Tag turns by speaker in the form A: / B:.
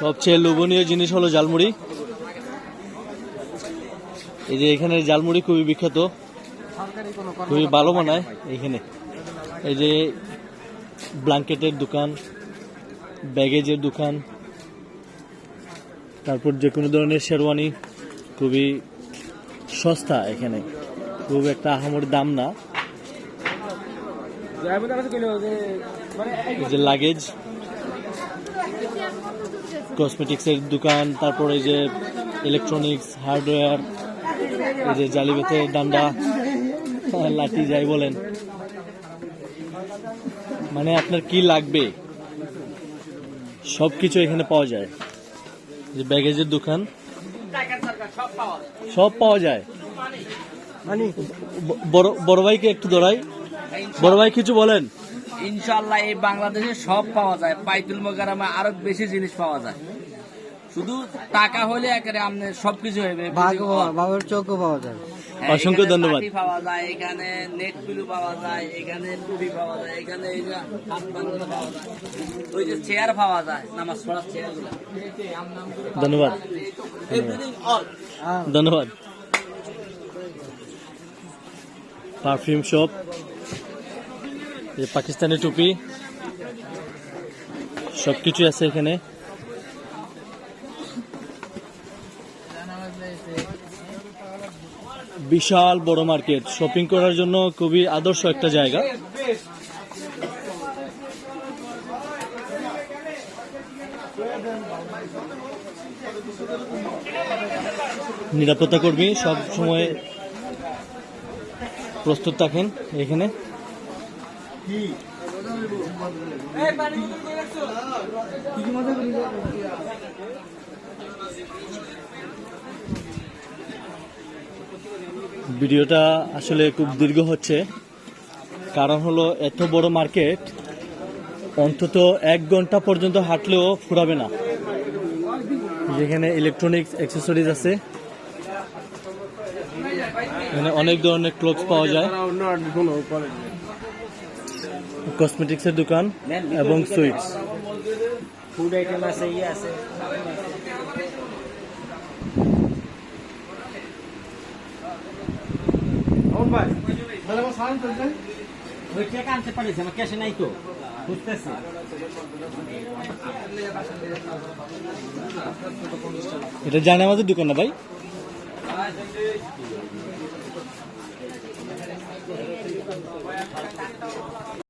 A: সবচেয়ে লোভনীয় জিনিস হলো ঝালমুড়ি। এই যে এখানে ঝালমুড়ি খুবই বিখ্যাত, খুবই ভালো বানায় এখানে। এই যে ব্ল্যাঙ্কেটের দোকান, ব্যাগেজের দোকান, তারপর যে কোনো ধরনের শেরওয়ানি খুবই সস্তা এখানে, খুব একটা আহামরি দাম না। এই যে লাগেজ, কসমেটিক্সের দোকান, তারপরে এই যে ইলেকট্রনিক্স, হার্ডওয়্যার, এই যে জালি বেতের ডান্ডা, লাঠি যাই বলেন, মানে আপনার কি লাগবে সবকিছু এখানে পাওয়া যায়। যে ব্যাগেজের দোকান, সব পাওয়া যায়। বড় ভাইকে একটু ধরাই, বড় ভাই কিছু বলেন।
B: ইনশাল্লাহ এই বাংলাদেশে সব পাওয়া যায়, বাইতুল মোকাররমে আরো বেশি জিনিস পাওয়া যায়। শুধু টাকা হলে একেবারে আপনার সবকিছু হবে,
C: বাবার চোখও পাওয়া যায়।
A: অসংখ্য ধন্যবাদ।
B: পাওয়া যায় এখানে, নেট পিলু পাওয়া যায় এখানে, টুপি পাওয়া যায় এখানে, এই যে হাত বাঁধানো পাওয়া যায়, ওই যে চেয়ার পাওয়া যায়, নামাজ পড়ার চেয়ার গুলো।
A: ধন্যবাদ, ধন্যবাদ। পারফিউম শপ, পাকিস্তানি টুপি, সবকিছু আছে এখানে। বিশাল বড় মার্কেট, শপিং করার জন্য খুবই আদর্শ একটা জায়গা। নিরাপত্তা কর্মী সব সময় প্রস্তুত থাকেন এখানে। ভিডিওটা আসলে খুব দীর্ঘ হচ্ছে, কারণ হলো এত বড় মার্কেট অন্তত 1 ঘন্টা পর্যন্ত হাঁটলেও ফুরাবে না। যেখানে ইলেকট্রনিক্স অ্যাক্সেসরিজ আছে, এখানে অনেক ধরনের ক্লথস পাওয়া যায়, কসমেটিক্সের দোকান এবং সুইটস।
B: ফুড আইটেম আছে, ইয়ে আছে। আনতে পারিস আমার ক্যাশে নাই তো, বুঝতেছি।
A: এটা জানে আমাদের দোকান না ভাই।